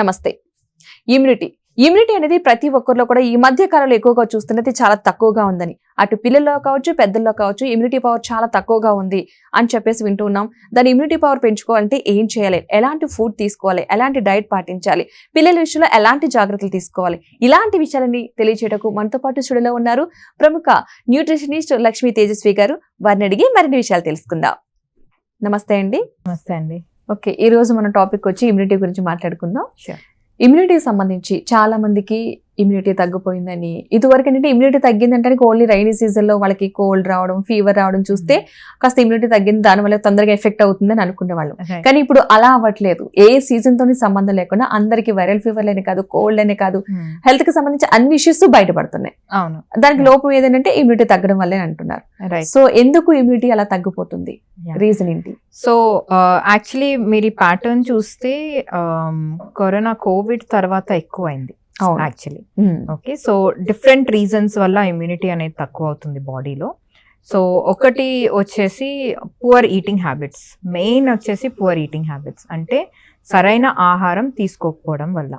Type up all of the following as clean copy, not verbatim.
నమస్తే. ఇమ్యూనిటీ అనేది ప్రతి ఒక్కరిలో కూడా ఈ మధ్య కాలంలో ఎక్కువగా చూస్తున్నది చాలా తక్కువగా ఉందని, అటు పిల్లల్లో కావచ్చు పెద్దల్లో కావచ్చు ఇమ్యూనిటీ పవర్ చాలా తక్కువగా ఉంది అని చెప్పేసి వింటూ ఉన్నాం. దాని ఇమ్యూనిటీ పవర్ పెంచుకోవాలంటే ఏం చేయాలి, ఎలాంటి ఫుడ్ తీసుకోవాలి, ఎలాంటి డైట్ పాటించాలి, పిల్లల విషయంలో ఎలాంటి జాగ్రత్తలు తీసుకోవాలి, ఇలాంటి విషయాలని తెలియజేయటకు మనతో పాటు స్టూడియోలో ఉన్నారు ప్రముఖ న్యూట్రిషనిస్ట్ లక్ష్మీ తేజస్వి గారు. వారిని అడిగి మరిన్ని విషయాలు తెలుసుకుందాం. నమస్తే అండి. నమస్తే అండి. ఓకే, ఈ రోజు మన టాపిక్ వచ్చి ఇమ్యూనిటీ గురించి మాట్లాడుకుందాం. ఇమ్యూనిటీకి సంబంధించి చాలా మందికి ఇమ్యూనిటీ తగ్గిపోయిందని, ఇదివరకు ఏంటంటే ఇమ్యూనిటీ తగ్గిందంటే ఓన్లీ రైనీ సీజన్ లో వాళ్ళకి కోల్డ్ రావడం, ఫీవర్ రావడం చూస్తే కాస్త ఇమ్యూనిటీ తగ్గింది, దానివల్ల తొందరగా ఎఫెక్ట్ అవుతుందని అనుకునేవాళ్ళు. కానీ ఇప్పుడు అలా అవ్వట్లేదు. ఏ సీజన్ తోని సంబంధం లేకుండా అందరికి వైరల్ ఫీవర్ లేనే కాదు, కోల్డ్ అనే కాదు, హెల్త్ కి సంబంధించి అన్ని ఇష్యూస్ బయటపడుతున్నాయి. అవును, దానికి లోపం ఏదంటే ఇమ్యూనిటీ తగ్గడం వల్లే అంటున్నారు. సో ఎందుకు ఇమ్యూనిటీ అలా తగ్గిపోతుంది, రీజన్ ఏంటి? సో యాక్చువల్లీ మీరు ఈ ప్యాటర్న్ చూస్తే కరోనా కోవిడ్ తర్వాత ఎక్కువైంది actually. Okay, so different reasons వల్ల ఇమ్యూనిటీ అనేది తక్కువ అవుతుంది బాడీలో. సో ఒకటి వచ్చేసి పువర్ ఈటింగ్ హ్యాబిట్స్, మెయిన్ వచ్చేసి పువర్ ఈటింగ్ హ్యాబిట్స్ అంటే సరైన ఆహారం తీసుకోకపోవడం వల్ల.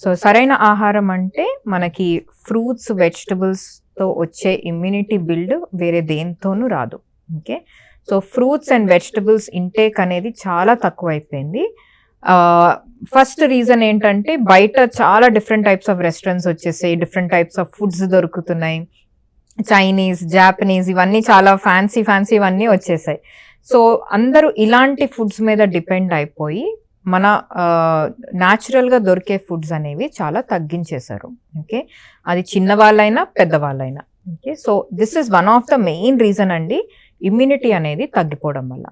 సో సరైన ఆహారం అంటే మనకి ఫ్రూట్స్, వెజిటబుల్స్తో వచ్చే ఇమ్యూనిటీ బిల్డ్ వేరే దేనితోనూ రాదు. Okay, so fruits and vegetables intake అనేది చాలా తక్కువ అయిపోయింది. ఫస్ట్ రీజన్ ఏంటంటే బయట చాలా డిఫరెంట్ టైప్స్ ఆఫ్ రెస్టారెంట్స్ వచ్చేసాయి, డిఫరెంట్ టైప్స్ ఆఫ్ ఫుడ్స్ దొరుకుతున్నాయి, చైనీస్, జాపనీస్, ఇవన్నీ చాలా ఫ్యాన్సీ ఇవన్నీ వచ్చేసాయి. సో అందరూ ఇలాంటి ఫుడ్స్ మీద డిపెండ్ అయిపోయి మన న్యాచురల్గా దొరికే ఫుడ్స్ అనేవి చాలా తగ్గించేశారు. ఓకే, అది చిన్నవాళ్ళైనా పెద్దవాళ్ళైనా. Okay, so this is one of the main reason అండి ఇమ్యూనిటీ అనేది తగ్గిపోవడం వల్ల.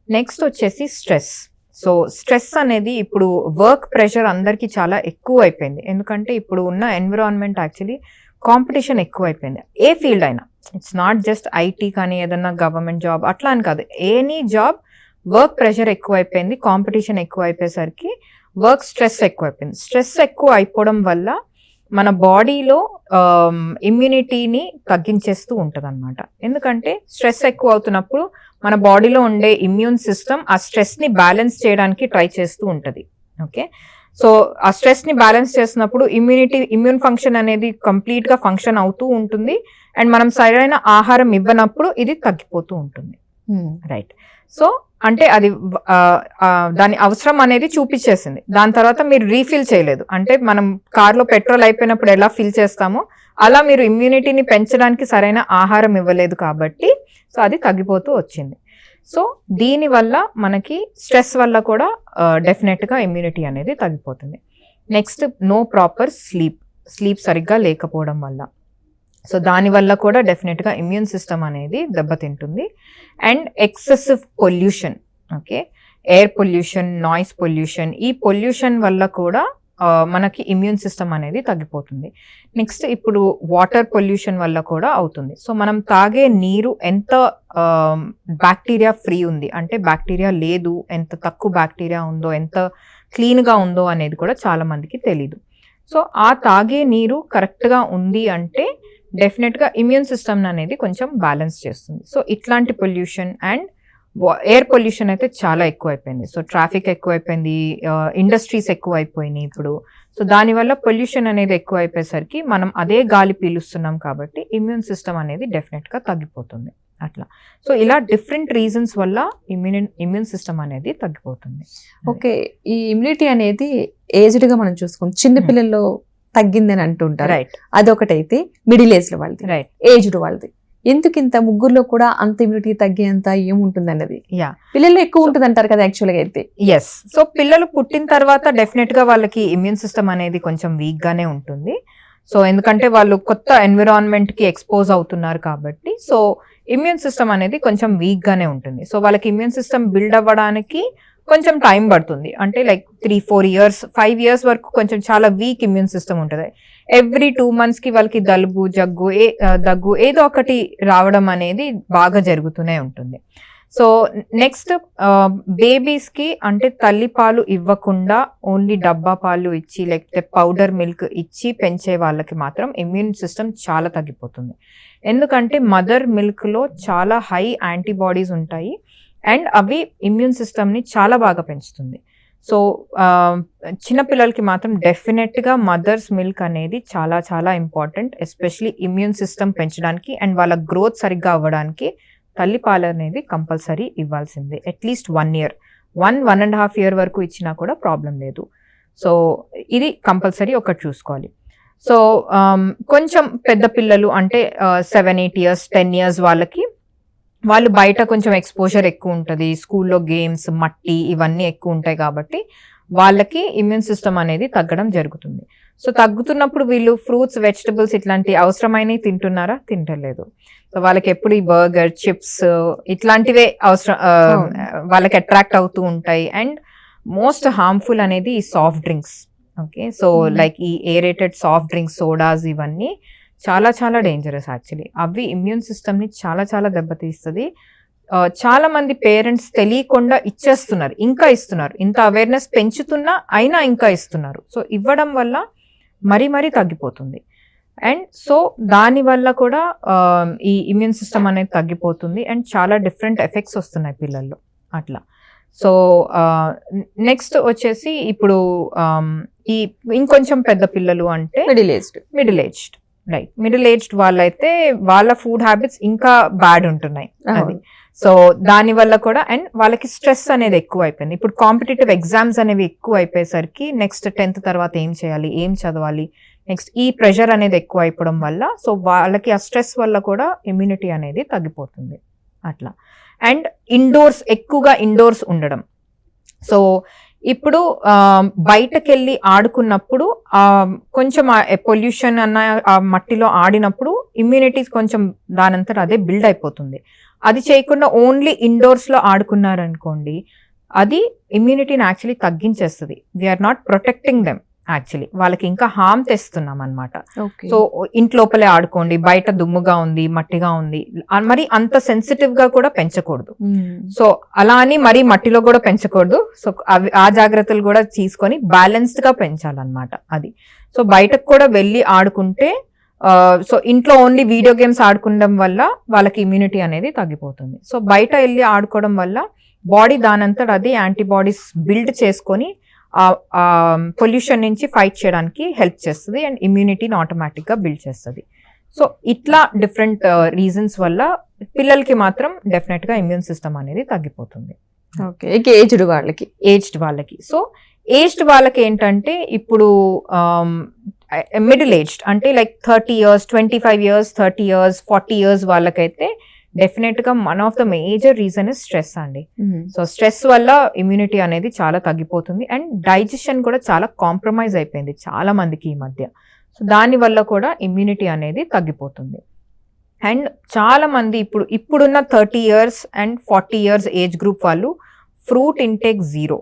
నెక్స్ట్ వచ్చేసి స్ట్రెస్. సో స్ట్రెస్ అనేది ఇప్పుడు వర్క్ ప్రెషర్ అందరికీ చాలా ఎక్కువ అయిపోయింది. ఎందుకంటే ఇప్పుడు ఉన్న ఎన్విరాన్మెంట్ యాక్చువల్లీ కాంపిటీషన్ ఎక్కువ అయిపోయింది. ఏ ఫీల్డ్ అయినా, ఇట్స్ నాట్ జస్ట్ ఐటీ కానీ ఏదన్నా గవర్నమెంట్ జాబ్ అట్లా అని కాదు, ఎనీ జాబ్ వర్క్ ప్రెషర్ ఎక్కువ అయిపోయింది, కాంపిటీషన్ ఎక్కువ అయిపోయేసరికి వర్క్ స్ట్రెస్ ఎక్కువ అయిపోయింది. స్ట్రెస్ ఎక్కువ అయిపోవడం వల్ల మన బాడీలో ఇమ్యూనిటీని తగ్గించేస్తూ ఉంటుంది అనమాట. ఎందుకంటే స్ట్రెస్ ఎక్కువ అవుతున్నప్పుడు మన బాడీలో ఉండే ఇమ్యూన్ సిస్టమ్ ఆ స్ట్రెస్ని బ్యాలెన్స్ చేయడానికి ట్రై చేస్తూ ఉంటుంది. ఓకే, సో ఆ స్ట్రెస్ని బ్యాలెన్స్ చేసినప్పుడు ఇమ్యూన్ ఫంక్షన్ అనేది కంప్లీట్గా ఫంక్షన్ అవుతూ ఉంటుంది. అండ్ మనం సరైన ఆహారం ఇవ్వనప్పుడు ఇది తగ్గిపోతూ ఉంటుంది. రైట్, సో అంటే అది దాని అవసరం అనేది చూపించేసింది. దాని తర్వాత మీరు రీఫిల్ చేయలేదు. అంటే మనం కార్లో పెట్రోల్ అయిపోయినప్పుడు ఎలా ఫిల్ చేస్తామో అలా మీరు ఇమ్యూనిటీని పెంచడానికి సరైన ఆహారం ఇవ్వలేదు కాబట్టి సో అది తగ్గిపోతూ వచ్చింది. సో దీనివల్ల మనకి స్ట్రెస్ వల్ల కూడా డెఫినెట్గా ఇమ్యూనిటీ అనేది తగ్గిపోతుంది. నెక్స్ట్ నో ప్రాపర్ స్లీప్ సరిగ్గా లేకపోవడం వల్ల. సో దానివల్ల కూడా డెఫినెట్గా ఇమ్యూన్ సిస్టమ్ అనేది దెబ్బతింటుంది. And excessive pollution, okay, air pollution, noise pollution, ఈ పొల్యూషన్ వల్ల కూడా మనకి ఇమ్యూన్ సిస్టమ్ అనేది తగ్గిపోతుంది. నెక్స్ట్ ఇప్పుడు వాటర్ పొల్యూషన్ వల్ల కూడా అవుతుంది. సో మనం తాగే నీరు ఎంత బ్యాక్టీరియా ఫ్రీ ఉంది అంటే బ్యాక్టీరియా లేదు, ఎంత తక్కువ బ్యాక్టీరియా ఉందో, ఎంత క్లీన్గా ఉందో అనేది కూడా చాలా మందికి తెలీదు. సో ఆ తాగే నీరు కరెక్ట్గా ఉంది అంటే డెఫినెట్గా ఇమ్యూన్ సిస్టమ్ అనేది కొంచెం బ్యాలెన్స్ చేస్తుంది. సో ఇట్లాంటి పొల్యూషన్ అండ్ ఎయిర్ పొల్యూషన్ అయితే చాలా ఎక్కువైపోయింది. సో ట్రాఫిక్ ఎక్కువైపోయింది, ఇండస్ట్రీస్ ఎక్కువైపోయినాయి ఇప్పుడు. సో దానివల్ల పొల్యూషన్ అనేది ఎక్కువ అయిపోయేసరికి మనం అదే గాలి పీలుస్తున్నాం కాబట్టి ఇమ్యూన్ సిస్టమ్ అనేది డెఫినెట్గా తగ్గిపోతుంది అట్లా. సో ఇలా డిఫరెంట్ రీజన్స్ వల్ల ఇమ్యూన్ సిస్టమ్ అనేది తగ్గిపోతుంది. ఓకే, ఈ ఇమ్యూనిటీ అనేది ఏజ్డ్ గా మనం చూసుకుంటాం, చిన్నపిల్లల్లో తగ్గిందని అంటుంటారు. రైట్, అదొకటైతే మిడిల్ ఏజ్ లో వాళ్ళది, రైట్, ఏజ్డ్ వాళ్ళది. ఎందుకు ఇంత ముగ్గురులో కూడా అంత ఇమ్యూనిటీ తగ్గేంత ఏముంటుంది అన్నది పిల్లల్లో ఎక్కువ ఉంటుంది అంటారు కదా యాక్చువల్గా అయితే. ఎస్, సో పిల్లలు పుట్టిన తర్వాత డెఫినెట్ గా వాళ్ళకి ఇమ్యూన్ సిస్టమ్ అనేది కొంచెం వీక్ గానే ఉంటుంది. సో ఎందుకంటే వాళ్ళు కొత్త ఎన్విరాన్మెంట్ కి ఎక్స్పోజ్ అవుతున్నారు కాబట్టి సో ఇమ్యూన్ సిస్టమ్ అనేది కొంచెం వీక్ గానే ఉంటుంది. సో వాళ్ళకి ఇమ్యూన్ సిస్టమ్ బిల్డ్ అవ్వడానికి కొంచెం టైం పడుతుంది. అంటే లైక్ 3-4 years 5 years వరకు కొంచెం చాలా వీక్ ఇమ్యూన్ సిస్టమ్ ఉంటుంది. ఎవ్రీ 2 months కి వాళ్ళకి దగ్గు ఏదో ఒకటి రావడం అనేది బాగా జరుగుతూనే ఉంటుంది. సో నెక్స్ట్ బేబీస్కి అంటే తల్లి పాలు ఇవ్వకుండా ఓన్లీ డబ్బా పాలు ఇచ్చి లేకపోతే పౌడర్ మిల్క్ ఇచ్చి పెంచే వాళ్ళకి మాత్రం ఇమ్యూన్ సిస్టమ్ చాలా తగ్గిపోతుంది. ఎందుకంటే మదర్ మిల్క్లో చాలా హై యాంటీబాడీస్ ఉంటాయి అండ్ అవి ఇమ్యూన్ సిస్టమ్ని చాలా బాగా పెంచుతుంది. సో చిన్నపిల్లలకి మాత్రం డెఫినెట్గా మదర్స్ మిల్క్ అనేది చాలా చాలా ఇంపార్టెంట్, ఎస్పెషలీ ఇమ్యూన్ సిస్టమ్ పెంచడానికి అండ్ వాళ్ళ గ్రోత్ సరిగ్గా అవ్వడానికి తల్లిపాలు అనేది కంపల్సరీ ఇవ్వాల్సిందే. అట్లీస్ట్ 1 year, 1.5 year వరకు ఇచ్చినా కూడా ప్రాబ్లం లేదు. సో ఇది కంపల్సరీ ఒకటి చూసుకోవాలి. సో కొంచెం పెద్ద పిల్లలు అంటే 7, 8 years, 10 years వాళ్ళు బయట కొంచెం ఎక్స్పోజర్ ఎక్కువ ఉంటుంది, స్కూల్లో గేమ్స్, మట్టి ఇవన్నీ ఎక్కువ ఉంటాయి కాబట్టి వాళ్ళకి ఇమ్యూన్ సిస్టమ్ అనేది తగ్గడం జరుగుతుంది. సో తగ్గుతున్నప్పుడు వీళ్ళు ఫ్రూట్స్, వెజిటబుల్స్ ఇట్లాంటి అవసరమైనవి తింటున్నారా? తింటలేదు. సో వాళ్ళకి ఎప్పుడు ఈ బర్గర్, చిప్స్ ఇట్లాంటివే అవసరం, వాళ్ళకి అట్రాక్ట్ అవుతూ ఉంటాయి. అండ్ మోస్ట్ హార్మ్ఫుల్ అనేది ఈ soft drinks. Okay, so like ఈ ఏరేటెడ్ సాఫ్ట్ డ్రింక్స్, సోడాస్ ఇవన్నీ చాలా చాలా డేంజరస్ యాక్చువల్లీ. అవి ఇమ్యూన్ సిస్టమ్ని చాలా చాలా దెబ్బతీస్తుంది. చాలా మంది పేరెంట్స్ తెలియకుండా ఇచ్చేస్తున్నారు, ఇంకా ఇస్తున్నారు, ఇంత అవేర్నెస్ పెంచుతున్నా అయినా ఇంకా ఇస్తున్నారు. సో ఇవ్వడం వల్ల మరీ మరీ తగ్గిపోతుంది. అండ్ సో దానివల్ల కూడా ఈ ఇమ్యూన్ సిస్టమ్ అనేది తగ్గిపోతుంది అండ్ చాలా డిఫరెంట్ ఎఫెక్ట్స్ వస్తున్నాయి పిల్లల్లో అట్లా. సో నెక్స్ట్ వచ్చేసి ఇప్పుడు ఈ ఇంకొంచెం పెద్ద పిల్లలు అంటే middle aged right, middle aged వాళ్ళైతే వాళ్ళ ఫుడ్ హ్యాబిట్స్ ఇంకా బ్యాడ్ ఉంటున్నాయి అది. సో దాని వల్ల కూడా అండ్ వాళ్ళకి స్ట్రెస్ అనేది ఎక్కువ అయిపోయింది. ఇప్పుడు కాంపిటేటివ్ ఎగ్జామ్స్ అనేవి ఎక్కువ అయిపోయేసరికి నెక్స్ట్ 10th తర్వాత ఏం చేయాలి, ఏం చదవాలి, నెక్స్ట్ ఈ ప్రెషర్ అనేది ఎక్కువ అయిపోవడం వల్ల సో వాళ్ళకి ఆ స్ట్రెస్ వల్ల కూడా ఇమ్యూనిటీ అనేది తగ్గిపోతుంది అట్లా. అండ్ ఎక్కువగా ఇండోర్స్ ఉండడం. సో ఇప్పుడు బయటకెళ్ళి ఆడుకున్నప్పుడు కొంచెం పొల్యూషన్ అన్న ఆ మట్టిలో ఆడినప్పుడు ఇమ్యూనిటీ కొంచెం దానంతా అదే బిల్డ్ అయిపోతుంది. అది చేయకుండా ఓన్లీ ఇండోర్స్లో ఆడుకున్నారనుకోండి, అది ఇమ్యూనిటీని యాక్చువల్లీ తగ్గించేస్తుంది. We're not protecting them actually, వాళ్ళకి ఇంకా హార్మ్ తెస్తున్నాం అనమాట. సో ఇంట్లోపలే ఆడుకోండి, బయట దుమ్ముగా ఉంది, మట్టిగా ఉంది, మరి అంత సెన్సిటివ్ గా కూడా పెంచకూడదు. సో అలా అని మరి మట్టిలో కూడా పెంచకూడదు. సో ఆ జాగ్రత్తలు కూడా తీసుకొని బ్యాలెన్స్డ్ గా పెంచాలన్నమాట అది. సో బయటకు కూడా వెళ్ళి ఆడుకుంటే సో ఇంట్లో ఓన్లీ వీడియో గేమ్స్ ఆడుకోవడం వల్ల వాళ్ళకి ఇమ్యూనిటీ అనేది తగ్గిపోతుంది. సో బయట వెళ్ళి ఆడుకోవడం వల్ల బాడీ దానంతట అది యాంటీబాడీస్ బిల్డ్ చేసుకొని పొల్యూషన్ నుంచి ఫైట్ చేయడానికి హెల్ప్ చేస్తుంది అండ్ ఇమ్యూనిటీని ఆటోమేటిక్గా బిల్డ్ చేస్తుంది. సో ఇట్లా డిఫరెంట్ రీజన్స్ వల్ల పిల్లలకి మాత్రం డెఫినెట్గా ఇమ్యూన్ సిస్టమ్ అనేది తగ్గిపోతుంది. ఓకే, ఏజ్డ్ వాళ్ళకి సో ఏజ్డ్ వాళ్ళకి ఏంటంటే ఇప్పుడు మిడిల్ ఏజ్డ్ అంటే like 30 years, 25 years, 30 years, 40 years వాళ్ళకైతే డెఫినెట్ గా one of the major reason is stress అండి. సో స్ట్రెస్ వల్ల ఇమ్యూనిటీ అనేది చాలా తగ్గిపోతుంది అండ్ డైజెషన్ కూడా చాలా కాంప్రమైజ్ అయిపోయింది చాలా మందికి ఈ మధ్య. సో దాని వల్ల కూడా ఇమ్యూనిటీ అనేది తగ్గిపోతుంది. అండ్ చాలా మంది ఇప్పుడున్న 30 years and 40 years age group వాళ్ళు fruit intake 0,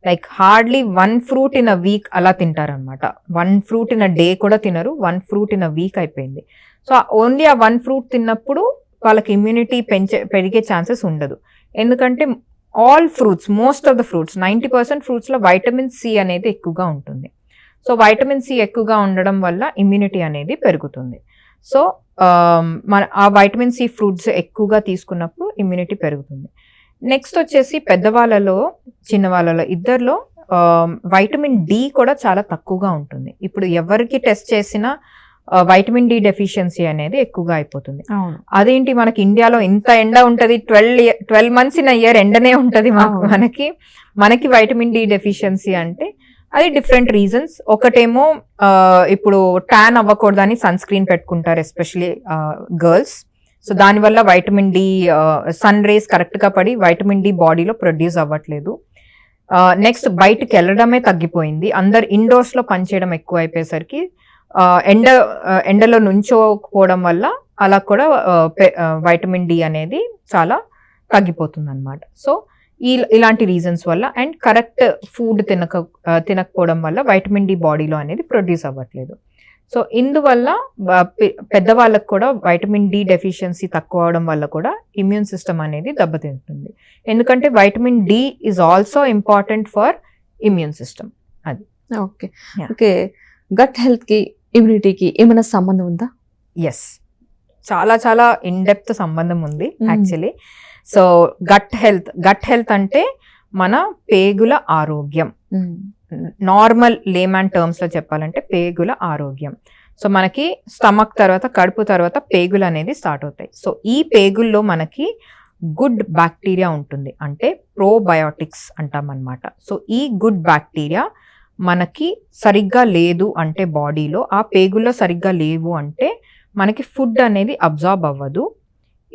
like hardly 1 fruit in a week అలా తింటారనమాట. 1 fruit in a day కూడా తినరు, 1 fruit in a week అయిపోయింది. సో ఓన్లీ ఆ 1 fruit తిన్నప్పుడు వాళ్ళకి ఇమ్యూనిటీ పెరిగే ఛాన్సెస్ ఉండదు. ఎందుకంటే all fruits, most of the fruits 90% ఫ్రూట్స్లో వైటమిన్ సి అనేది ఎక్కువగా ఉంటుంది. సో వైటమిన్ సి ఎక్కువగా ఉండడం వల్ల ఇమ్యూనిటీ అనేది పెరుగుతుంది. సో ఆ వైటమిన్ సి ఫ్రూట్స్ ఎక్కువగా తీసుకున్నప్పుడు ఇమ్యూనిటీ పెరుగుతుంది. నెక్స్ట్ వచ్చేసి పెద్దవాళ్ళలో, చిన్నవాళ్ళలో ఇద్దరిలో వైటమిన్ డి కూడా చాలా తక్కువగా ఉంటుంది. ఇప్పుడు ఎవరికి టెస్ట్ చేసినా వైటమిన్ డి డెఫిషియన్సీ అనేది ఎక్కువగా అయిపోతుంది. అదేంటి మనకి ఇండియాలో ఇంత ఎండ ఉంటది, 12 months in a year ఎండనే ఉంటది మనకి వైటమిన్ డి డెఫిషియన్సీ అంటే అది డిఫరెంట్ రీజన్స్. ఒకటేమో ఇప్పుడు ట్యాన్ అవ్వకూడదని సన్ స్క్రీన్ పెట్టుకుంటారు, ఎస్పెషలీ గర్ల్స్. సో దానివల్ల వైటమిన్ డి సన్ రేస్ కరెక్ట్గా పడి వైటమిన్ డి బాడీలో ప్రొడ్యూస్ అవ్వట్లేదు. నెక్స్ట్ బయటకు వెళ్ళడమే తగ్గిపోయింది, అందరు ఇండోర్స్లో పనిచేయడం ఎక్కువ అయిపోయేసరికి ఎండలో నుంచోకపోవడం వల్ల అలా కూడా వైటమిన్ డి అనేది చాలా తగ్గిపోతుంది అనమాట. సో ఇలాంటి రీజన్స్ వల్ల అండ్ కరెక్ట్ ఫుడ్ తినకపోవడం వల్ల వైటమిన్ డి బాడీలో అనేది ప్రొడ్యూస్ అవ్వట్లేదు. సో ఇందువల్ల పెద్దవాళ్ళకు కూడా వైటమిన్ డి డెఫిషియన్సీ తక్కువ అవడం వల్ల కూడా ఇమ్యూన్ సిస్టమ్ అనేది దెబ్బతింటుంది. ఎందుకంటే vitamin D is also important for immune system. అది ఓకే ఓకే. గట్ హెల్త్ కి ఇమ్యూనిటీకి ఏమైనా సంబంధం ఉందా? ఎస్, చాలా చాలా ఇన్ డెప్త్ సంబంధం ఉంది యాక్చువల్లీ. సో గట్ హెల్త్ అంటే మన పేగుల ఆరోగ్యం. నార్మల్ లేమన్ టర్మ్స్ లో చెప్పాలంటే పేగుల ఆరోగ్యం. సో మనకి స్టమక్ తర్వాత కడుపు తర్వాత పేగులు అనేది స్టార్ట్ అవుతాయి. సో ఈ పేగుల్లో మనకి గుడ్ బ్యాక్టీరియా ఉంటుంది, అంటే ప్రోబయోటిక్స్ అంటాం అన్నమాట. సో ఈ గుడ్ బ్యాక్టీరియా మనకి సరిగ్గా లేదు అంటే బాడీలో, ఆ పేగుల్లో సరిగ్గా లేవు అంటే మనకి ఫుడ్ అనేది అబ్జార్బ్ అవ్వదు,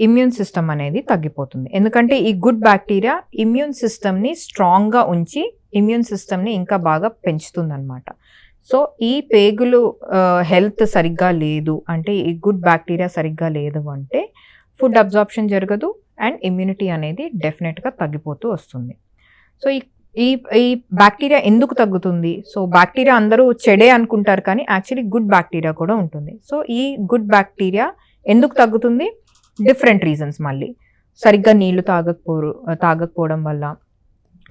ఇమ్యూన్ సిస్టమ్ అనేది తగ్గిపోతుంది. ఎందుకంటే ఈ గుడ్ బ్యాక్టీరియా ఇమ్యూన్ సిస్టమ్ని స్ట్రాంగ్గా ఉంచి ఇమ్యూన్ సిస్టమ్ని ఇంకా బాగా పెంచుతుంది అనమాట. సో ఈ పేగులు హెల్త్ సరిగ్గా లేదు అంటే, ఈ గుడ్ బ్యాక్టీరియా సరిగ్గా లేదు అంటే ఫుడ్ అబ్జార్ప్షన్ జరగదు అండ్ ఇమ్యూనిటీ అనేది డెఫినెట్గా తగ్గిపోతూ వస్తుంది. సో ఈ ఈ బ్యాక్టీరియా ఎందుకు తగ్గుతుంది? సో బ్యాక్టీరియా అందరూ చెడే అనుకుంటారు, కానీ యాక్చువల్లీ గుడ్ బ్యాక్టీరియా కూడా ఉంటుంది. సో ఈ గుడ్ బ్యాక్టీరియా ఎందుకు తగ్గుతుంది? Different reasons. మళ్ళీ సరిగ్గా నీళ్లు తాగకపోవడం వల్ల.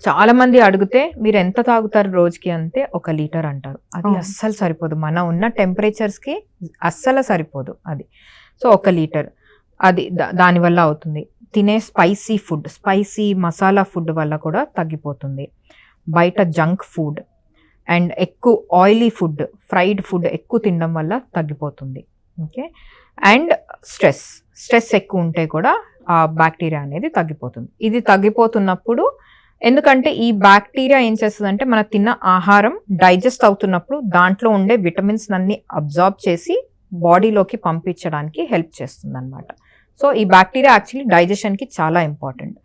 చాలా మంది అడిగితే మీరు ఎంత తాగుతారు రోజుకి అంటే 1 లీటర్ అంటారు. అది అస్సలు సరిపోదు, మన ఉన్న టెంపరేచర్స్కి అస్సలు సరిపోదు అది. సో 1 లీటర్ అది దానివల్ల అవుతుంది. తినే స్పైసీ మసాలా ఫుడ్ వల్ల కూడా తగ్గిపోతుంది. బయట జంక్ ఫుడ్ అండ్ ఎక్కువ ఆయిలీ ఫుడ్, ఫ్రైడ్ ఫుడ్ ఎక్కువ తినడం వల్ల తగ్గిపోతుంది. ఓకే. అండ్ స్ట్రెస్ ఎక్కువ ఉంటే కూడా ఆ బ్యాక్టీరియా అనేది తగ్గిపోతుంది. ఇది తగ్గిపోతున్నప్పుడు, ఎందుకంటే ఈ బ్యాక్టీరియా ఏం చేస్తుందంటే మన తిన్న ఆహారం డైజెస్ట్ అవుతున్నప్పుడు దాంట్లో ఉండే విటమిన్స్ అన్ని అబ్జార్బ్ చేసి బాడీలోకి పంపించడానికి హెల్ప్ చేస్తుంది అనమాట. సో ఈ బ్యాక్టీరియా యాక్చువల్లీ డైజెషన్కి చాలా ఇంపార్టెంట్.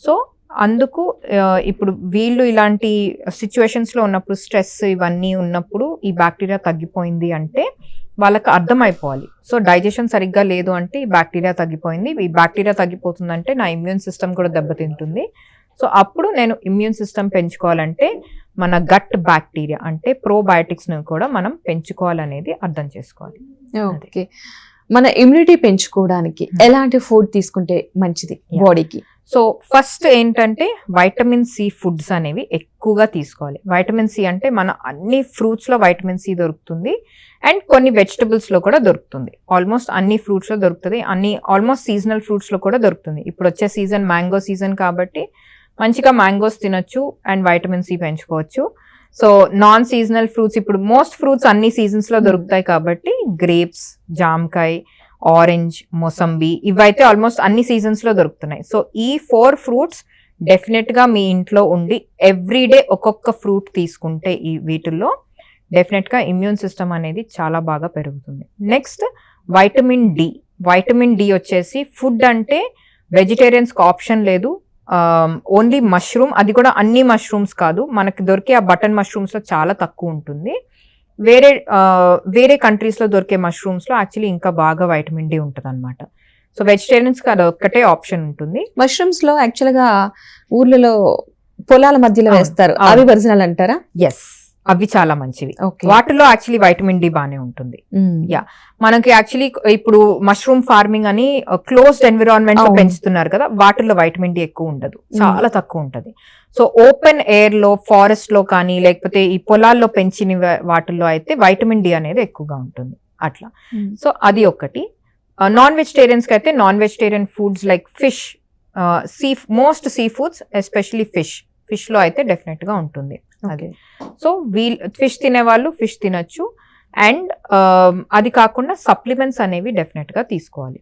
సో అందుకు ఇప్పుడు వీళ్ళు ఇలాంటి సిచ్యువేషన్స్లో ఉన్నప్పుడు, స్ట్రెస్ ఇవన్నీ ఉన్నప్పుడు ఈ బ్యాక్టీరియా తగ్గిపోయింది అంటే వాళ్ళకి అర్థమైపోవాలి. సో డైజెషన్ సరిగ్గా లేదు అంటే ఈ బ్యాక్టీరియా తగ్గిపోయింది, ఈ బ్యాక్టీరియా తగ్గిపోతుందంటే నా ఇమ్యూన్ సిస్టమ్ కూడా దెబ్బతింటుంది. సో అప్పుడు నేను ఇమ్యూన్ సిస్టమ్ పెంచుకోవాలంటే మన గట్ బ్యాక్టీరియా అంటే ప్రోబయోటిక్స్ని కూడా మనం పెంచుకోవాలనేది అర్థం చేసుకోవాలి. ఓకే. మన ఇమ్యూనిటీ పెంచుకోవడానికి ఎలాంటి ఫుడ్ తీసుకుంటే మంచిది బాడీకి? సో ఫస్ట్ ఏంటంటే వైటమిన్ సి ఫుడ్స్ అనేవి ఎక్కువగా తీసుకోవాలి. వైటమిన్ సి అంటే మన అన్ని ఫ్రూట్స్లో వైటమిన్ సి దొరుకుతుంది అండ్ కొన్ని వెజిటబుల్స్లో కూడా దొరుకుతుంది. ఆల్మోస్ట్ అన్ని ఫ్రూట్స్లో దొరుకుతుంది, ఆల్మోస్ట్ సీజనల్ ఫ్రూట్స్లో కూడా దొరుకుతుంది. ఇప్పుడు వచ్చే సీజన్ మ్యాంగో సీజన్ కాబట్టి మంచిగా మ్యాంగోస్ తినొచ్చు అండ్ వైటమిన్ సి పెంచుకోవచ్చు. సో నాన్ సీజనల్ ఫ్రూట్స్, ఇప్పుడు మోస్ట్ ఫ్రూట్స్ అన్ని సీజన్స్లో దొరుకుతాయి కాబట్టి గ్రేప్స్, జామకాయ, ఆరెంజ్, మొసంబి ఇవైతే ఆల్మోస్ట్ అన్ని సీజన్స్లో దొరుకుతున్నాయి. సో ఈ 4 ఫ్రూట్స్ డెఫినెట్గా మీ ఇంట్లో ఉండి ఎవ్రీడే ఒక్కొక్క ఫ్రూట్ తీసుకుంటే ఈ వీటిల్లో డెఫినెట్గా ఇమ్యూన్ సిస్టమ్ అనేది చాలా బాగా పెరుగుతుంది. నెక్స్ట్ వైటమిన్ డి వచ్చేసి ఫుడ్ అంటే వెజిటేరియన్స్కి ఆప్షన్ లేదు, ఓన్లీ మష్రూమ్, అది కూడా అన్ని మష్రూమ్స్ కాదు, మనకి దొరికే ఆ బటన్ మష్రూమ్స్లో చాలా తక్కువ ఉంటుంది. వేరే కంట్రీస్లో దొరికే మష్రూమ్స్లో యాక్చువల్లీ ఇంకా బాగా వైటమిన్ డి ఉంటుంది అనమాట. సో వెజిటేరియన్స్కి అది ఒక్కటే ఆప్షన్ ఉంటుంది. మష్రూమ్స్ లో యాక్చువల్గా ఊర్లలో పొలాల మధ్యలో వేస్తారు, అవి ఒరిజినల్ అంటారా? ఎస్, అవి చాలా మంచివి. వాటిలో యాక్చువల్లీ వైటమిన్ డి బాగానే ఉంటుంది. యా, మనకి యాక్చువల్లీ ఇప్పుడు మష్రూమ్ ఫార్మింగ్ అని క్లోజ్డ్ ఎన్విరాన్మెంట్ లో పెంచుతున్నారు కదా, వాటిల్లో వైటమిన్ డి ఎక్కువ ఉండదు, చాలా తక్కువ ఉంటది. సో ఓపెన్ ఎయిర్ లో, ఫారెస్ట్ లో కానీ లేకపోతే ఈ పొలాల్లో పెంచిన వాటిల్లో అయితే వైటమిన్ డి అనేది ఎక్కువగా ఉంటుంది అట్లా. సో అది ఒకటి. నాన్ వెజిటేరియన్స్ కి అయితే non vegetarian foods like fish, most sea foods especially fish లో అయితే డెఫినెట్ గా ఉంటుంది అది. సో ఫిష్ తినే వాళ్ళు ఫిష్ తినొచ్చు అండ్ అది కాకుండా సప్లిమెంట్స్ అనేవి డెఫినెట్ గా తీసుకోవాలి.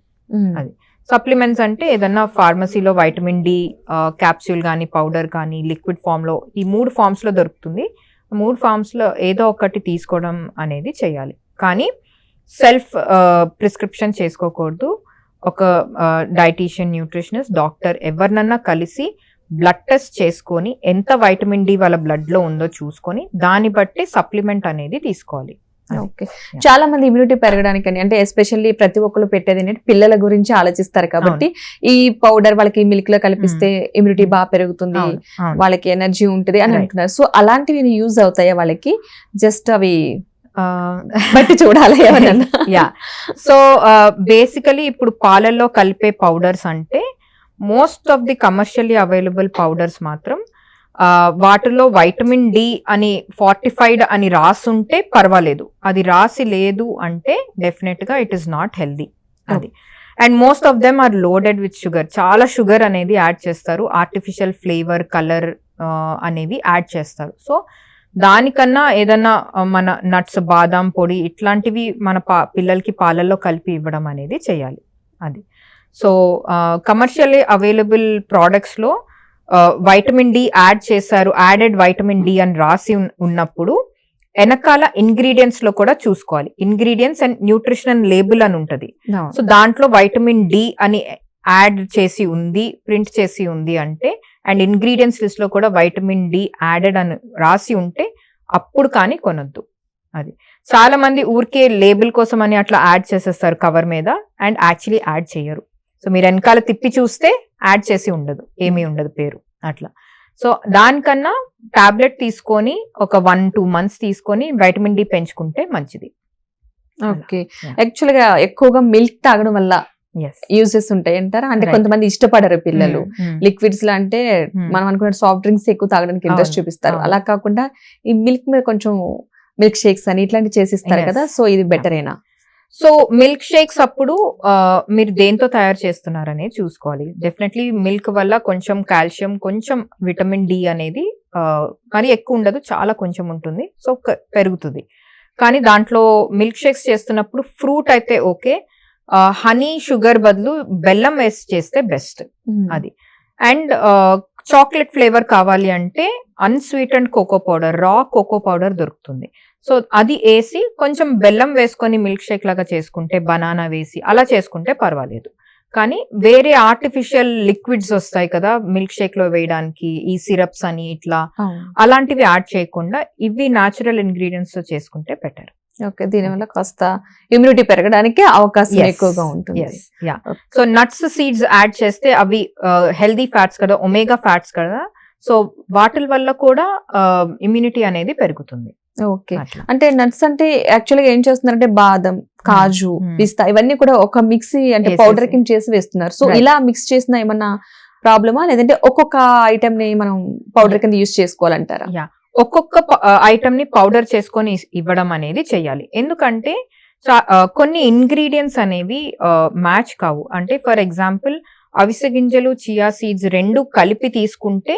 అది సప్లిమెంట్స్ అంటే ఏదన్నా ఫార్మసీలో వైటమిన్ డి క్యాప్సూల్ కానీ పౌడర్ కానీ లిక్విడ్ ఫామ్లో, ఈ 3 ఫామ్స్లో దొరుకుతుంది. 3 ఫామ్స్లో ఏదో ఒకటి తీసుకోవడం అనేది చేయాలి, కానీ సెల్ఫ్ ప్రిస్క్రిప్షన్ చేసుకోకూడదు. ఒక డైటీషియన్, న్యూట్రిషనిస్ట్, డాక్టర్ ఎవరినన్నా కలిసి బ్లడ్ టెస్ట్ చేసుకొని ఎంత వైటమిన్ డి వాళ్ళ బ్లడ్ లో ఉందో చూసుకొని దాన్ని బట్టి సప్లిమెంట్ అనేది తీసుకోవాలి. ఓకే. చాలా మంది ఇమ్యూనిటీ పెరగడానికి అంటే ఎస్పెషల్లీ ప్రతి ఒక్కరు పెట్టేది ఏంటంటే పిల్లల గురించి ఆలోచిస్తారు కాబట్టి ఈ పౌడర్ వాళ్ళకి మిల్క్ లో కలిపిస్తే ఇమ్యూనిటీ బాగా పెరుగుతుంది, వాళ్ళకి ఎనర్జీ ఉంటుంది అని అంటున్నారు. సో అలాంటివి యూజ్ అవుతాయా వాళ్ళకి? జస్ట్ అవి బట్టి చూడాలి ఏమన్నా? యా, సో బేసికలీ ఇప్పుడు పాలల్లో కలిపే పౌడర్స్ అంటే most of the commercially available powders మాత్రం వాటిలో వైటమిన్ డి అని ఫార్టిఫైడ్ అని రాసుంటే పర్వాలేదు, అది రాసి లేదు అంటే డెఫినెట్ గా ఇట్ ఈస్ నాట్ హెల్దీ అది. And most of them are loaded with sugar, చాలా షుగర్ అనేది యాడ్ చేస్తారు, ఆర్టిఫిషియల్ ఫ్లేవర్, కలర్ అనేవి యాడ్ చేస్తారు. సో దానికన్నా ఏదన్నా మన నట్స్, బాదాం పొడి ఇట్లాంటివి మన పిల్లలకి పాలల్లో కలిపి ఇవ్వడం అనేది చేయాలి. అది సో కమర్షియల్లీ అవైలబుల్ ప్రోడక్ట్స్లో వైటమిన్ డి యాడ్ చేశారు, యాడెడ్ వైటమిన్ డి అని రాసి ఉన్నప్పుడు వెనకాల ఇంగ్రీడియంట్స్ లో కూడా చూసుకోవాలి. ఇంగ్రీడియంట్స్ అండ్ న్యూట్రిషన్ లేబుల్ అని ఉంటది. సో దాంట్లో వైటమిన్ డి అని యాడ్ చేసి ఉంది, ప్రింట్ చేసి ఉంది అంటే, అండ్ ఇంగ్రీడియంట్స్ లిస్ట్ లో కూడా వైటమిన్ డి యాడెడ్ అని రాసి ఉంటే అప్పుడు కానీ కొనొద్దు. అది చాలా మంది ఊరికే లేబుల్ కోసం అని అట్లా యాడ్ చేసేస్తారు కవర్ మీద, అండ్ యాక్చువల్లీ యాడ్ చేయరు. సో మీరు వెనకాల తిప్పి చూస్తే యాడ్ చేసి ఉండదు, ఏమీ ఉండదు పేరు అట్లా. సో దానికన్నా టాబ్లెట్ తీసుకొని ఒక 1-2 months తీసుకొని వైటమిన్ డి పెంచుకుంటే మంచిది. ఓకే, యాక్చువల్ గా ఎక్కువగా మిల్క్ తాగడం వల్ల యూజెస్ ఉంటాయి అంటారా? అంటే కొంతమంది ఇష్టపడరు పిల్లలు లిక్విడ్స్ లో, అంటే మనం అనుకున్న సాఫ్ట్ డ్రింక్స్ ఎక్కువ తాగడానికి ఇంట్రెస్ట్ చూపిస్తారు. అలా కాకుండా ఈ మిల్క్ మీద కొంచెం మిల్క్ షేక్స్ అని ఇట్లాంటివి చేసిస్తారు కదా, సో ఇది బెటరేనా? సో మిల్క్ షేక్స్ అప్పుడు మీరు దేంతో తయారు చేస్తున్నారనే చూసుకోవాలి. డెఫినెట్లీ మిల్క్ వల్ల కొంచెం కాల్షియం, కొంచెం విటమిన్ డి అనేది మరి ఎక్కువ ఉండదు, చాలా కొంచెం ఉంటుంది, సో పెరుగుతుంది. కానీ దాంట్లో మిల్క్ షేక్స్ చేస్తున్నప్పుడు ఫ్రూట్ అయితే ఓకే, హనీ షుగర్ బదులు బెల్లం వేసి చేస్తే బెస్ట్ అది. అండ్ చాక్లెట్ ఫ్లేవర్ కావాలి అంటే అన్స్వీటెండ్ కోకో పౌడర్, రా కోకో పౌడర్ దొరుకుతుంది. సో అది వేసి కొంచెం బెల్లం వేసుకొని మిల్క్ షేక్ లాగా చేసుకుంటే, బనానా వేసి అలా చేసుకుంటే పర్వాలేదు. కానీ వేరే ఆర్టిఫిషియల్ లిక్విడ్స్ వస్తాయి కదా మిల్క్ షేక్ లో వేయడానికి, ఈ సిరప్స్ అని ఇట్లా అలాంటివి యాడ్ చేయకుండా ఇవి న్యాచురల్ ఇంగ్రీడియంట్స్ తో చేసుకుంటే బెటర్. ఓకే, దీనివల్ల కాస్త ఇమ్యూనిటీ పెరగడానికి అవకాశం ఎక్కువగా ఉంటుంది. సో నట్స్, సీడ్స్ యాడ్ చేస్తే అవి హెల్దీ ఫ్యాట్స్ కదా, ఒమేగా ఫ్యాట్స్ కదా, సో వాటి వల్ల కూడా ఇమ్యూనిటీ అనేది పెరుగుతుంది. ఓకే, అంటే నట్స్ అంటే యాక్చువల్ గా ఏం చేస్తున్నారంటే బాదం, కాజు, పిస్తా ఇవన్నీ కూడా ఒక మిక్సీ అంటే పౌడర్ కింద చేసి వేస్తున్నారు. సో ఇలా మిక్స్ చేసిన ఏమన్నా ప్రాబ్లమా, లేదంటే ఒక్కొక్క ఐటమ్ ని మనం పౌడర్ కింద యూజ్ చేసుకోవాలంటారా? ఒక్కొక్క ఐటమ్ ని పౌడర్ చేసుకొని ఇవ్వడం అనేది చెయ్యాలి. ఎందుకంటే కొన్ని ఇంగ్రీడియంట్స్ అనేవి మ్యాచ్ కావు. అంటే ఫర్ ఎగ్జాంపుల్ అవిసె గింజలు, చియా సీడ్స్ రెండు కలిపి తీసుకుంటే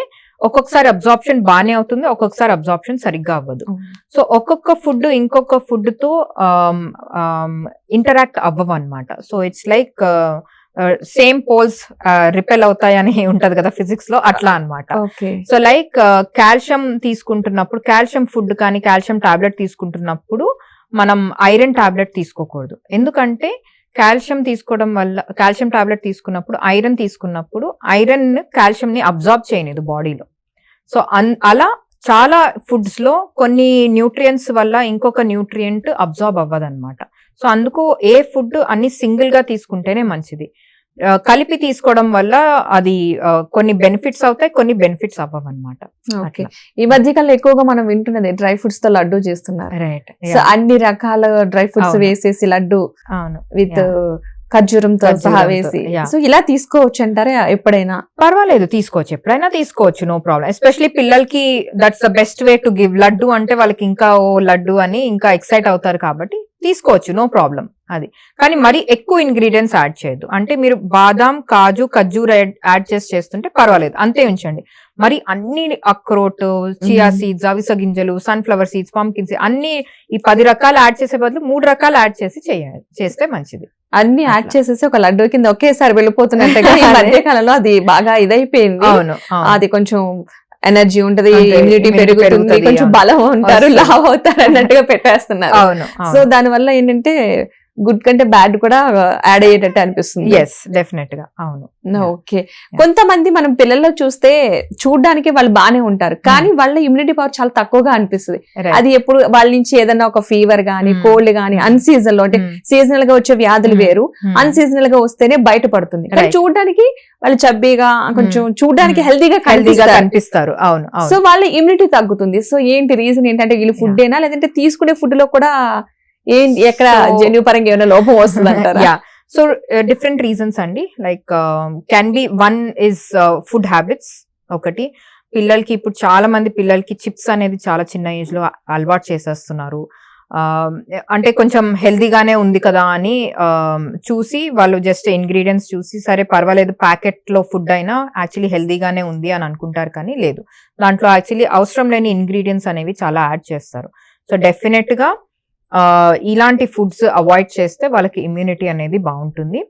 ఒక్కొక్కసారి అబ్జార్ప్షన్ బానే అవుతుంది, ఒక్కొక్కసారి అబ్జార్ప్షన్ సరిగ్గా అవ్వదు. సో ఒక్కొక్క ఫుడ్ ఇంకొక ఫుడ్ తో ఇంటరాక్ట్ అవ్వవు అనమాట. So it's like same poles repel అవుతాయని ఉంటది కదా ఫిజిక్స్ లో, అట్లా అనమాట. సో లైక్ కాల్షియం తీసుకుంటున్నప్పుడు, కాల్షియం ఫుడ్ కానీ కాల్షియం టాబ్లెట్ తీసుకుంటున్నప్పుడు మనం ఐరన్ టాబ్లెట్ తీసుకోకూడదు. ఎందుకంటే కాల్షియం తీసుకోవడం వల్ల, కాల్షియం టాబ్లెట్ తీసుకున్నప్పుడు ఐరన్ తీసుకున్నప్పుడు ఐరన్ కాల్షియం ని అబ్జార్బ్ చేయలేదు బాడీలో. సో అలా చాలా ఫుడ్స్ లో కొన్ని న్యూట్రియంట్స్ వల్ల ఇంకొక న్యూట్రియంట్ అబ్జార్బ్ అవ్వదన్నమాట. సో అందుకు ఏ ఫుడ్ అన్ని సింగిల్ గా తీసుకుంటేనే మంచిది. కలిపి తీసుకోవడం వల్ల అది కొన్ని బెనిఫిట్స్ అవుతాయి, కొన్ని బెనిఫిట్స్ అవ్వవన్నమాట. ఓకే, ఈ మధ్యకాలంలో ఎక్కువగా మనం వింటున్నది డ్రై ఫ్రూట్స్ తో లడ్డు చేస్తున్నారు. రైట్, సో అన్ని రకాల డ్రై ఫ్రూట్స్ వేసేసి లడ్డు, అవును, విత్ ఖర్జూరంతో సహా వేసి, సో ఇలా తీసుకోవచ్చు అంటారా? ఎప్పుడైనా పర్వాలేదు, తీసుకోవచ్చు, ఎప్పుడైనా తీసుకోవచ్చు, నో ప్రాబ్లం. ఎస్పెషలీ పిల్లలకి that's the best way to give. Laddu అంటే వాళ్ళకి ఇంకా ఓ లడ్డు అని ఇంకా ఎక్సైట్ అవుతారు కాబట్టి తీసుకోవచ్చు, నో ప్రాబ్లం అది. కానీ మరి ఎక్కువ ఇంగ్రీడియంట్స్ యాడ్ చేయొద్దు. అంటే మీరు బాదాం, కాజు, ఖర్జూర యాడ్ చేస్తుంటే పర్వాలేదు, అంతే ఉంచండి. మరి అన్ని అక్రోట్, చియా సీడ్స్, అవిసె గింజలు, సన్ఫ్లవర్ సీడ్స్, పంకిన్ సీడ్స్ అన్ని ఈ 10 రకాలు యాడ్ చేసే బదులు 3 రకాలు యాడ్ చేసి చేస్తే మంచిది. అన్ని యాడ్ చేసేసి ఒక లడ్డు కింద ఒకేసారి వెళ్ళిపోతున్నట్టుగా ఈ మధ్య కాలంలో అది బాగా ఇదైపోయింది. అవును, అది కొంచెం ఎనర్జీ ఉంటది, ఇమ్యూనిటీ పెరుగుతుంది, కొంచెం బలం ఉంటారు, లావ్ అవుతారు అన్నట్టుగా పెట్టేస్తున్నారు. సో దాని వల్ల ఏంటంటే గుడ్ కంటే బ్యాడ్ కూడా యాడ్ అయ్యేటట్టు అనిపిస్తుంది. ఎస్, డెఫినెట్ గా, అవును. ఓకే, కొంతమంది మనం పిల్లల్లో చూస్తే చూడడానికి వాళ్ళు బానే ఉంటారు, కానీ వాళ్ళ ఇమ్యూనిటీ పవర్ చాలా తక్కువగా అనిపిస్తుంది. అది ఎప్పుడు వాళ్ళ నుంచి ఏదైనా ఒక ఫీవర్ గానీ, కోల్డ్ గానీ, అన్సీజన్ లో, అంటే సీజనల్ గా వచ్చే వ్యాధులు వేరు, అన్సీజనల్ గా వస్తేనే బయటపడుతుంది. కానీ చూడడానికి వాళ్ళు చబ్బీగా, కొంచెం చూడడానికి హెల్దీగా కనిపిస్తారు. అవును, సో వాళ్ళ ఇమ్యూనిటీ తగ్గుతుంది. సో ఏంటి రీజన్ ఏంటంటే వీళ్ళు ఫుడ్ ఏనా, లేదంటే తీసుకునే ఫుడ్ లో కూడా ఏంటి ఎక్కడ జన్యు పరంగా ఏమైనా లోపం వస్తుంది అంటారా? సో డిఫరెంట్ రీజన్స్ అండి. Like can be one is food habits. ఒకటి, పిల్లలకి ఇప్పుడు చాలా మంది పిల్లలకి చిప్స్ అనేది చాలా చిన్న ఏజ్ లో అలవాటు చేసేస్తున్నారు. అంటే కొంచెం హెల్దీగానే ఉంది కదా అని చూసి వాళ్ళు జస్ట్ ఇంగ్రీడియంట్స్ చూసి సరే పర్వాలేదు ప్యాకెట్ లో ఫుడ్ అయినా యాక్చువల్లీ హెల్దీగానే ఉంది అని అనుకుంటారు, కానీ లేదు, దాంట్లో యాక్చువల్లీ అవసరం లేని ఇంగ్రీడియంట్స్ అనేవి చాలా యాడ్ చేస్తారు. సో డెఫినెట్ గా ఇలాంటి ఫుడ్స్ అవాయిడ్ చేస్తే వాళ్ళకి ఇమ్యూనిటీ అనేది బాగుంటుంది.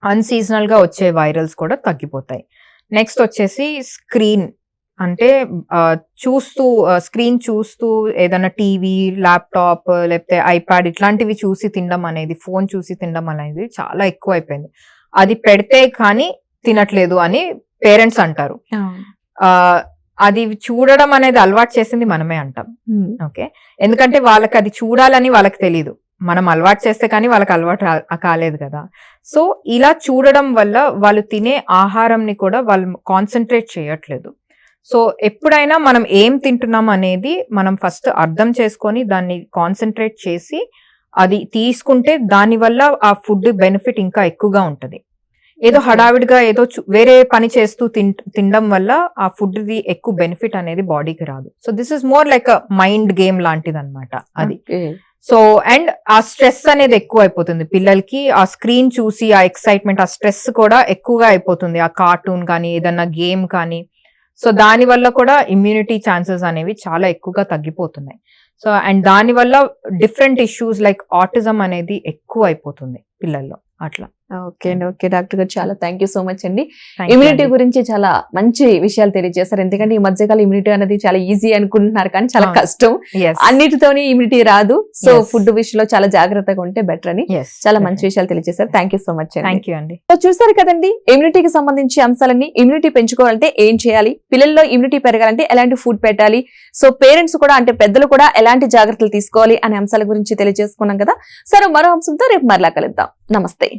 అన్సీజనల్ గా వచ్చే వైరల్స్ కూడా తగ్గిపోతాయి. నెక్స్ట్ వచ్చేసి స్క్రీన్, అంటే స్క్రీన్ చూస్తూ ఏదైనా టీవీ, ల్యాప్టాప్ లేకపోతే ఐప్యాడ్ ఇట్లాంటివి చూసి తినడం అనేది, ఫోన్ చూసి తినడం అనేది చాలా ఎక్కువ అయిపోయింది. అది పెడితే కానీ తినట్లేదు అని పేరెంట్స్ అంటారు. అది చూడడం అనేది అలవాటు చేసింది మనమే అంటాం. ఓకే, ఎందుకంటే వాళ్ళకి అది చూడాలని వాళ్ళకి తెలీదు, మనం అలవాటు చేస్తే కానీ వాళ్ళకి అలవాటు కాలేదు కదా. సో ఇలా చూడడం వల్ల వాళ్ళు తినే ఆహారంని కూడా వాళ్ళు కాన్సన్ట్రేట్ చేయట్లేదు. సో ఎప్పుడైనా మనం ఏం తింటున్నాం అనేది మనం ఫస్ట్ అర్థం చేసుకొని దాన్ని కాన్సన్ట్రేట్ చేసి అది తీసుకుంటే దానివల్ల ఆ ఫుడ్ బెనిఫిట్ ఇంకా ఎక్కువగా ఉంటది. ఏదో హడావిడిగా ఏదో వేరే పని చేస్తూ తినడం వల్ల ఆ ఫుడ్ ది ఎక్కువ బెనిఫిట్ అనేది బాడీకి రాదు. So this is more like a mind game లాంటిది అనమాట అది. సో అండ్ ఆ స్ట్రెస్ అనేది ఎక్కువ అయిపోతుంది పిల్లలకి, ఆ స్క్రీన్ చూసి ఆ ఎక్సైట్మెంట్, ఆ స్ట్రెస్ కూడా ఎక్కువగా అయిపోతుంది, ఆ కార్టూన్ కానీ ఏదన్నా గేమ్ కానీ. సో దాని వల్ల కూడా ఇమ్యూనిటీ ఛాన్సెస్ అనేవి చాలా ఎక్కువగా తగ్గిపోతున్నాయి. సో అండ్ దాని వల్ల డిఫరెంట్ ఇష్యూస్ లైక్ ఆటిజం అనేది ఎక్కువ అయిపోతుంది పిల్లల్లో అట్లా. ఓకే అండి, ఓకే డాక్టర్ గారు, చాలా థ్యాంక్ యూ సో మచ్ అండి. ఇమ్యూనిటీ గురించి చాలా మంచి విషయాలు తెలియజేస్తారు. ఎందుకంటే ఈ మధ్యకాలం ఇమ్యూనిటీ అనేది చాలా ఈజీ అనుకుంటున్నారు, కానీ చాలా కష్టం, అన్నిటితోనే ఇమ్యూనిటీ రాదు. సో ఫుడ్ విషయంలో చాలా జాగ్రత్తగా ఉంటే బెటర్ అని చాలా మంచి విషయాలు తెలియజేస్తారు. థ్యాంక్ యూ సో మచ్ అండి. సో చూసారు కదండి, ఇమ్యూనిటీకి సంబంధించి అంశాలన్నీ. ఇమ్యూనిటీ పెంచుకోవాలంటే ఏం చేయాలి, పిల్లల్లో ఇమ్యూనిటీ పెరగాలంటే ఎలాంటి ఫుడ్ పెట్టాలి, సో పేరెంట్స్ కూడా అంటే పెద్దలు కూడా ఎలాంటి జాగ్రత్తలు తీసుకోవాలి అనే అంశాల గురించి తెలియజేసుకున్నాం కదా. సరే, మరో అంశంతో రేపు మరలా కలుద్దాం. నమస్తే.